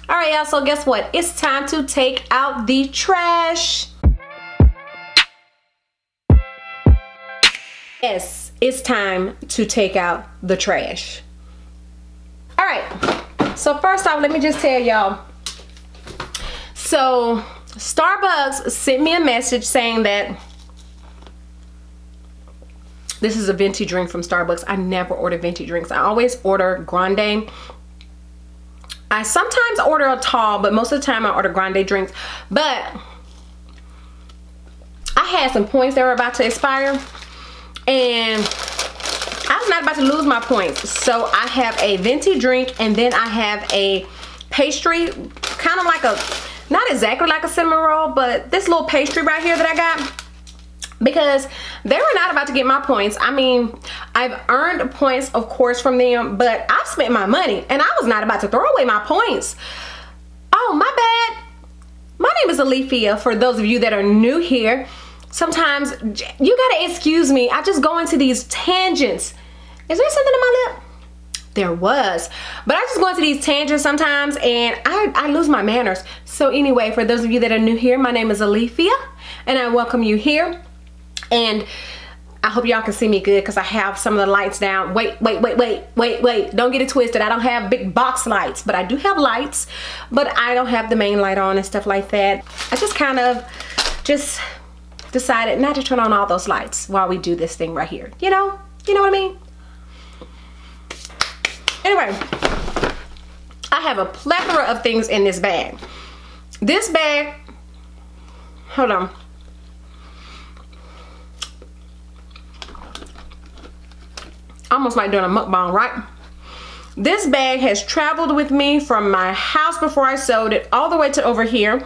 All right, y'all, so guess what? It's time to take out the trash. Yes, it's time to take out the trash. All right, so first off, let me just tell y'all. So Starbucks sent me a message saying that this is a venti drink from Starbucks. I never order venti drinks. I always order grande. I sometimes order a tall, but most of the time I order grande drinks. But I had some points that were about to expire, and I was not about to lose my points. So I have a venti drink, and then I have a pastry, kind of like a, not exactly like a cinnamon roll, but this little pastry right here that I got, because they were not about to get my points. I mean, I've earned points, of course, from them, but I've spent my money, and I was not about to throw away my points. Oh, my bad. My name is Alethea, for those of you that are new here. Sometimes you gotta excuse me. I just go into these tangents. Is there something in my lip? There was. But I just go into these tangents sometimes, and I lose my manners. So anyway, for those of you that are new here, my name is Alethea, and I welcome you here. And I hope y'all can see me good because I have some of the lights down. Wait. Don't get it twisted. I don't have big box lights, but I do have lights. But I don't have the main light on and stuff like that. I just kind of just decided not to turn on all those lights while we do this thing right here. You know what I mean? Anyway, I have a plethora of things in this bag. This bag, hold on. Almost like doing a mukbang, right? This bag has traveled with me from my house before I sold it all the way to over here.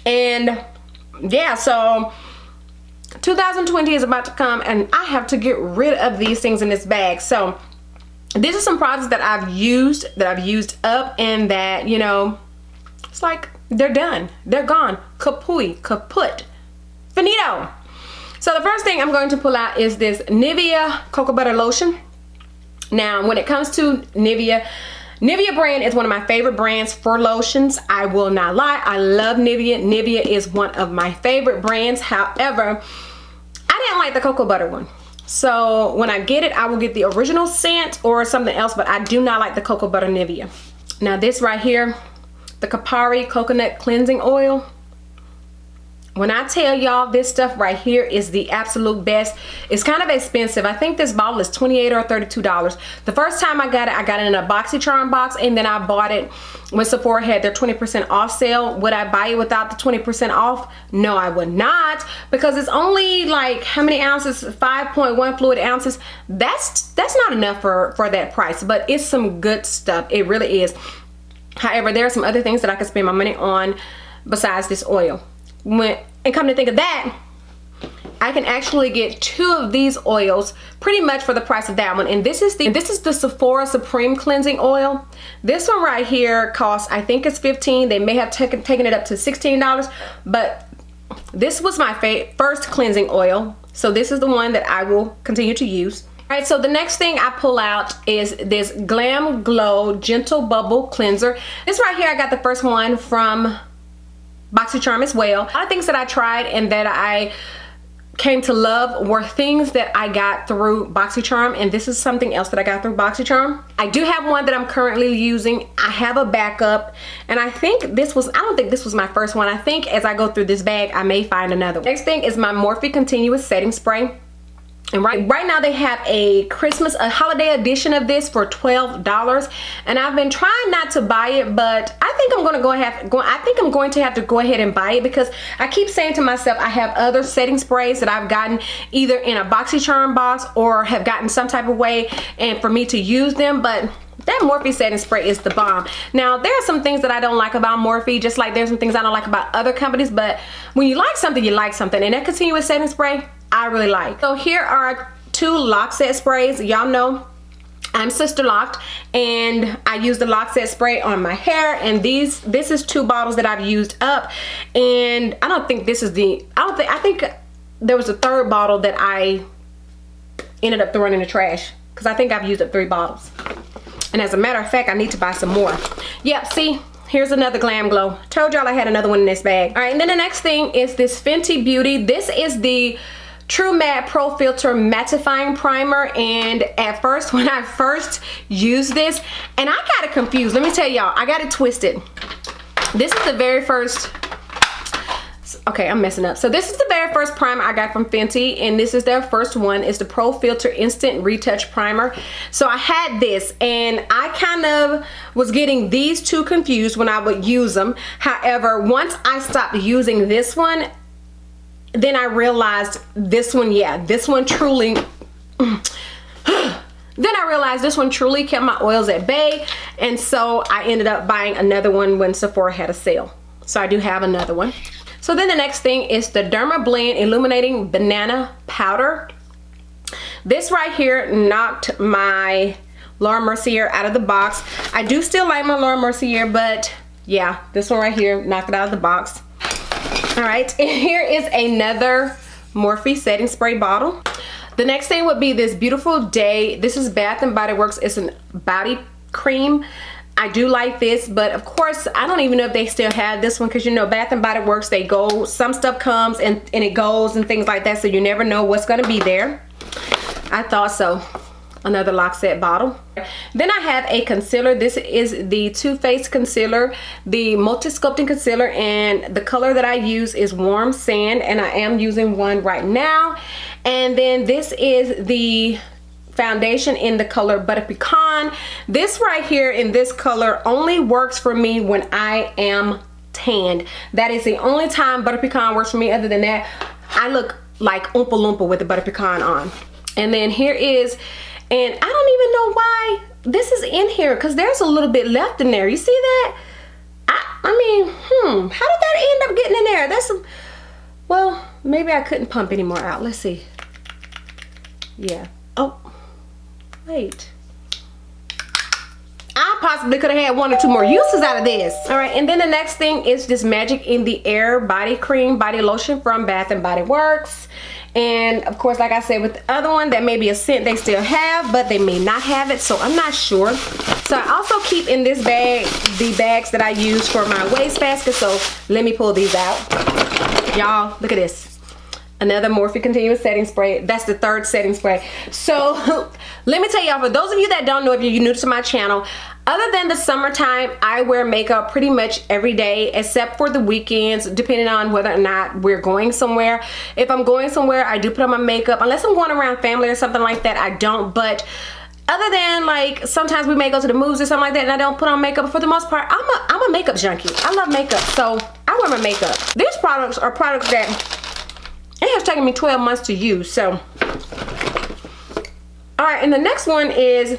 And yeah, so 2020 is about to come, and I have to get rid of these things in this bag. So these are some products that I've used up, and that, you know, it's like they're done, they're gone, kaput, finito. So the first thing I'm going to pull out is this Nivea cocoa butter lotion. Now, when it comes to Nivea brand is one of my favorite brands for lotions. I will not lie, I love Nivea. Nivea is one of my favorite brands. However, I didn't like the cocoa butter one. So when I get it, I will get the original scent or something else, but I do not like the cocoa butter Nivea. Now this right here, the Kapari coconut cleansing oil. When I tell y'all, this stuff right here is the absolute best. It's kind of expensive. I think this bottle is $28 or $32. The first time I got it in a BoxyCharm box, and then I bought it when Sephora had their 20% off sale. Would I buy it without the 20% off? No, I would not, because it's only like, how many ounces? 5.1 fluid ounces. That's not enough for that price, but it's some good stuff. It really is. However, there are some other things that I could spend my money on besides this oil. And come to think of that, I can actually get 2 of these oils pretty much for the price of that one. And this is the Sephora Supreme Cleansing Oil. This one right here costs, I think it's $15. They may have taken it up to $16, but this was my first cleansing oil. So this is the one that I will continue to use. All right, so the next thing I pull out is this Glam Glow Gentle Bubble Cleanser. This right here, I got the first one from BoxyCharm as well. A lot of things that I tried and that I came to love were things that I got through BoxyCharm, and this is something else that I got through BoxyCharm. I do have one that I'm currently using. I have a backup, and I think this was, I don't think this was my first one. I think as I go through this bag, I may find another one. Next thing is my Morphe Continuous Setting Spray. And right now they have a holiday edition of this for $12, and I've been trying not to buy it, but I think I'm going to have to go ahead and buy it, because I keep saying to myself I have other setting sprays that I've gotten either in a BoxyCharm box or have gotten some type of way and for me to use them, but that Morphe setting spray is the bomb. Now, there are some things that I don't like about Morphe, just like there's some things I don't like about other companies, but when you like something, you like something, and that continuous setting spray I really like. So here are 2 lock set sprays. Y'all know I'm sister locked, and I use the lock set spray on my hair, and this is 2 bottles that I've used up, and I don't think this is I think there was a 3rd bottle that I ended up throwing in the trash, because I think I've used up 3 bottles. And as a matter of fact, I need to buy some more. Yep, see, Here's another Glam Glow. Told y'all I had another one in this bag. All right, and then the next thing is this Fenty Beauty. This is the True Matte Pro Filter Mattifying Primer, and at first, when I first used this, and I got it confused. Let me tell y'all, I got it twisted. This is the very first, okay, I'm messing up. So this is the very first primer I got from Fenty, and this is their first one. It's the Pro Filter Instant Retouch Primer. So I had this, and I kind of was getting these two confused when I would use them. However, once I stopped using this one, then I realized this one, yeah, this one truly, then I realized this one truly kept my oils at bay, and so I ended up buying another one when Sephora had a sale. So I do have another one. So then the next thing is the Derma Blend Illuminating Banana Powder. This right here knocked my Laura Mercier out of the box. I do still like my Laura Mercier, but yeah, this one right here knocked it out of the box. All right, and here is another Morphe setting spray bottle. The next thing would be this Beautiful Day. This is Bath & Body Works. It's a body cream. I do like this, but of course, I don't even know if they still have this one, because you know Bath & Body Works, they go, some stuff comes and it goes and things like that, so you never know what's going to be there. I thought so. Another Lock Set bottle. Then I have a concealer. This is the Too Faced concealer, the Multi Sculpting Concealer, and the color that I use is Warm Sand, and I am using one right now. And then this is the foundation in the color Butter Pecan. This right here in this color only works for me when I am tanned. That is the only time Butter Pecan works for me. Other than that, I look like Oompa Loompa with the Butter Pecan on. And then here is, and I don't even know why this is in here, because there's a little bit left in there. You see that? I mean, how did that end up getting in there? That's, well, maybe I couldn't pump any more out. Let's see. Yeah. Oh, wait. I possibly could have had one or two more uses out of this. All right, and then the next thing is this Magic in the Air body cream, body lotion from Bath & Body Works. And of course, like I said with the other one, that may be a scent they still have, but they may not have it, so I'm not sure. So I also keep in this bag the bags that I use for my wastebasket, so let me pull these out. Y'all, look at this. Another Morphe Continuous Setting Spray. That's the third setting spray. So let me tell y'all, for those of you that don't know, if you're new to my channel, other than the summertime, I wear makeup pretty much every day except for the weekends, depending on whether or not we're going somewhere. If I'm going somewhere, I do put on my makeup. Unless I'm going around family or something like that, I don't. But other than, like, sometimes we may go to the movies or something like that and I don't put on makeup. But for the most part, I'm a makeup junkie. I love makeup, so I wear my makeup. These products are products that it has taken me 12 months to use, so. All right, and the next one is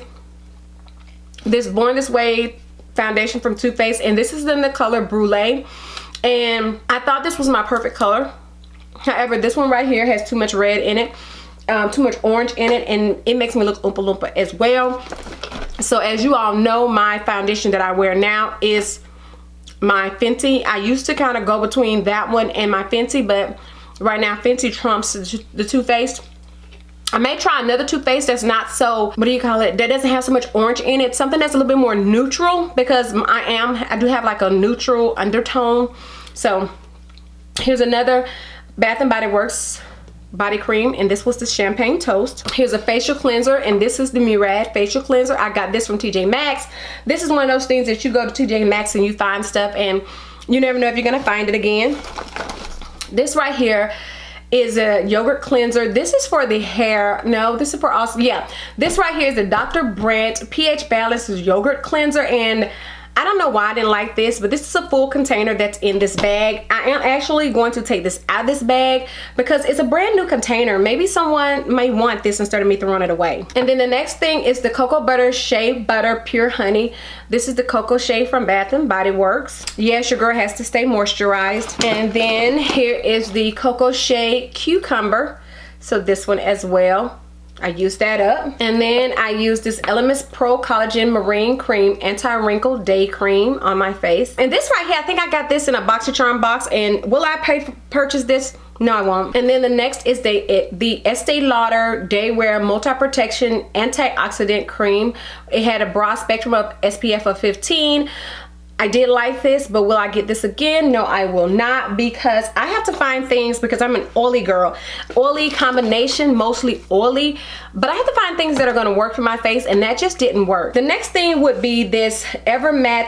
this Born This Way foundation from Too Faced, and this is in the color Brulee, and I thought this was my perfect color. However, this one right here has too much red in it, too much orange in it, and it makes me look Oompa Loompa as well. So as you all know, my foundation that I wear now is my Fenty. I used to kind of go between that one and my Fenty, but right now Fenty trumps the Too Faced. I may try another Too Faced that's not so, what do you call it, that doesn't have so much orange in it. Something that's a little bit more neutral, because I do have like a neutral undertone. So here's another Bath & Body Works body cream, and this was the Champagne Toast. Here's a facial cleanser, and this is the Murad facial cleanser. I got this from TJ Maxx. This is one of those things that you go to TJ Maxx and you find stuff and you never know if you're gonna find it again. This right here is a yogurt cleanser. This is for the hair. No, this is for also, yeah. This right here is the Dr. Brandt pH Balanced Yogurt Cleanser, and I don't know why I didn't like this, but this is a full container that's in this bag. I am actually going to take this out of this bag because it's a brand new container. Maybe someone may want this instead of me throwing it away. And then the next thing is the Cocoa Butter Shea Butter Pure Honey. This is the Cocoa Shea from Bath & Body Works. Yes, your girl has to stay moisturized. And then here is the Cocoa Shea Cucumber. So this one as well. I used that up. And then I used this Elements Pro Collagen Marine Cream Anti-Wrinkle Day Cream on my face. And this right here, I think I got this in a BoxyCharm box, and will I purchase this? No, I won't. And then the next is the Estee Lauder Day Wear Multi Protection Antioxidant Cream. It had a broad spectrum of SPF of 15. I did like this, but will I get this again? No, I will not, because I have to find things, because I'm an oily girl. Oily combination, mostly oily, but I have to find things that are gonna work for my face, and that just didn't work. The next thing would be this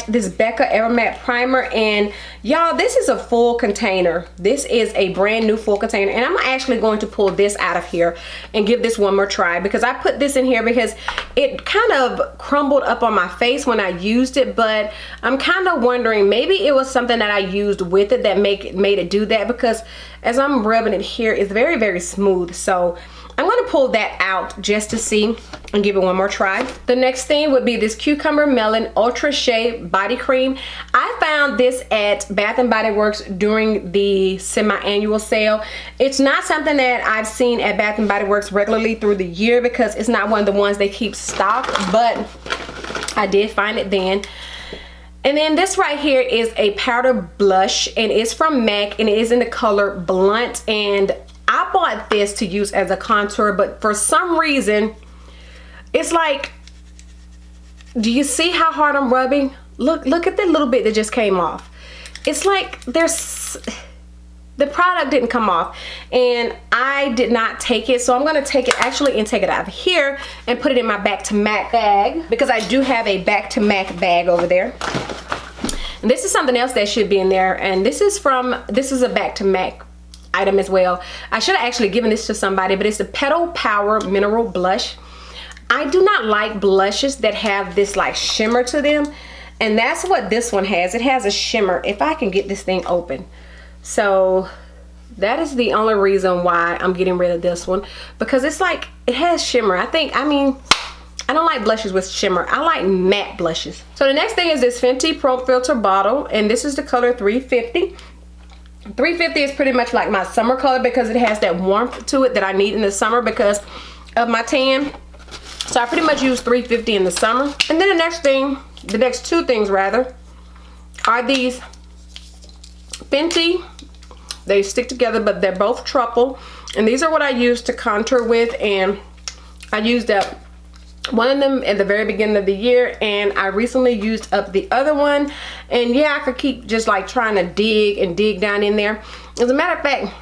this Becca Evermatte primer, and y'all, this is a full container. This is a brand new full container, and I'm actually going to pull this out of here and give this one more try, because I put this in here because it kind of crumbled up on my face when I used it, but I'm kind of wondering, maybe it was something that I used with it that made it do that, because as I'm rubbing it here, it's very, very smooth. So I'm going to pull that out just to see and give it one more try. The next thing would be this Cucumber Melon Ultra Shea Body Cream. I found this at Bath & Body Works during the semi-annual sale. It's not something that I've seen at Bath & Body Works regularly through the year, because it's not one of the ones they keep stocked, but I did find it then. And then this right here is a powder blush, and it's from MAC, and it is in the color Blunt, and I bought this to use as a contour, but for some reason, it's like, do you see how hard I'm rubbing? Look at the little bit that just came off. It's like the product didn't come off, and I did not take it, so I'm gonna take it actually and take it out of here and put it in my Back to MAC bag, because I do have a Back to MAC bag over there. And this is something else that should be in there, and this is a Back to MAC item as well. I should have actually given this to somebody, but it's the Petal Power Mineral Blush. I do not like blushes that have this like shimmer to them, and that's what this one has. It has a shimmer, if I can get this thing open. So that is the only reason why I'm getting rid of this one, because it's like, it has shimmer. I mean, I don't like blushes with shimmer. I like matte blushes. So the next thing is this Fenty Pro Filter bottle, and this is the color 350. 350 is pretty much like my summer color, because it has that warmth to it that I need in the summer because of my tan. So I pretty much use 350 in the summer. And then the next two things rather, are these Fenty. They stick together, but they're both truffle, and these are what I use to contour with, and I used up one of them at the very beginning of the year, and I recently used up the other one, and yeah, I could keep just like trying to dig down in there. As a matter of fact,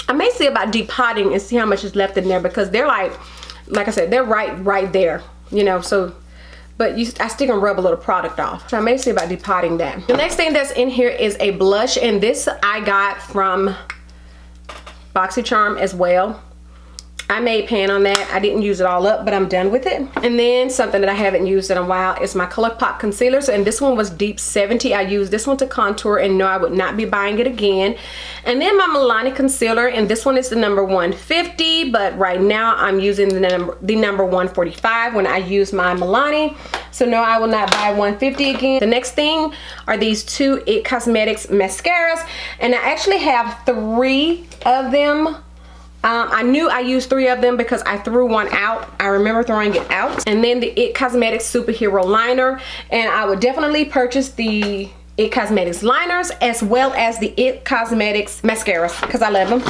I may see about depotting and see how much is left in there, because they're like I said, they're right there, you know. So but I still can rub a little product off, so I may see about depotting that. The next thing that's in here is a blush, and this I got from BoxyCharm as well. I made pan on that. I didn't use it all up, but I'm done with it. And then something that I haven't used in a while is my ColourPop concealer. So, and this one was Deep 70. I used this one to contour, and no, I would not be buying it again. And then my Milani concealer, and this one is the number 150, but right now I'm using the number 145 when I use my Milani. So no, I will not buy 150 again. The next thing are these two IT Cosmetics mascaras, and I actually have 3 of them. I knew I used 3 of them because I threw one out. I remember throwing it out. And then the IT Cosmetics Superhero Liner. And I would definitely purchase the IT Cosmetics liners as well as the IT Cosmetics mascaras because I love them.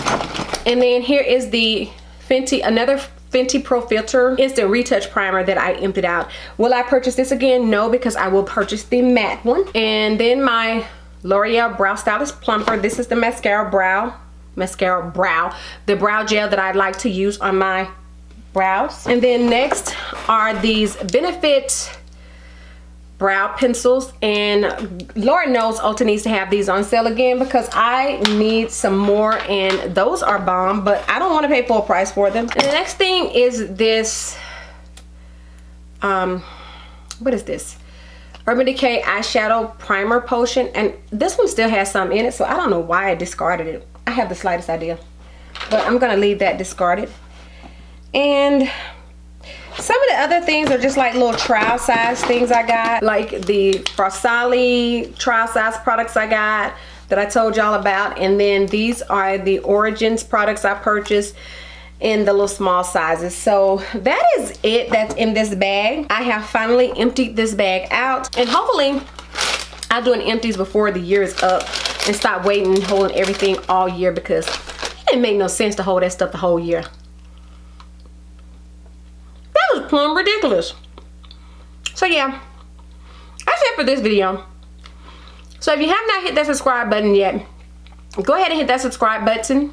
And then here is the another Fenty Pro Filter Instant Retouch Primer that I emptied out. Will I purchase this again? No, because I will purchase the matte one. And then my L'Oreal Brow Stylist Plumper. This is the the brow gel that I like to use on my brows. And then next are these Benefit brow pencils, and Lord knows Ulta needs to have these on sale again because I need some more, and those are bomb, but I don't want to pay full price for them. And the next thing is this what is this? Urban Decay eyeshadow primer potion, and this one still has some in it, so I don't know why I discarded it. I have the slightest idea, but I'm gonna leave that discarded. And some of the other things are just like little trial size things I got, like the Frosali trial size products I got that I told y'all about, and then these are the Origins products I purchased in the little small sizes. So that is it that's in this bag. I have finally emptied this bag out, and hopefully I'll do an empties before the year is up and stop waiting and holding everything all year, because it didn't make no sense to hold that stuff the whole year. That was plumb ridiculous. So yeah, that's it for this video. So if you have not hit that subscribe button yet, go ahead and hit that subscribe button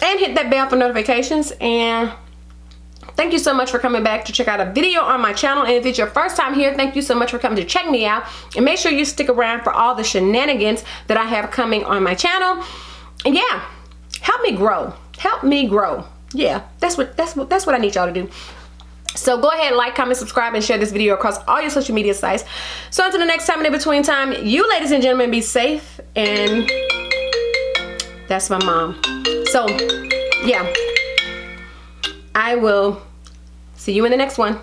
and hit that bell for notifications. And thank you so much for coming back to check out a video on my channel. And if it's your first time here, thank you so much for coming to check me out. And make sure you stick around for all the shenanigans that I have coming on my channel. And yeah, help me grow. Help me grow. Yeah, that's what I need y'all to do. So go ahead, like, comment, subscribe, and share this video across all your social media sites. So until the next time and in between time, you ladies and gentlemen, be safe. And that's my mom. So yeah, I will see you in the next one.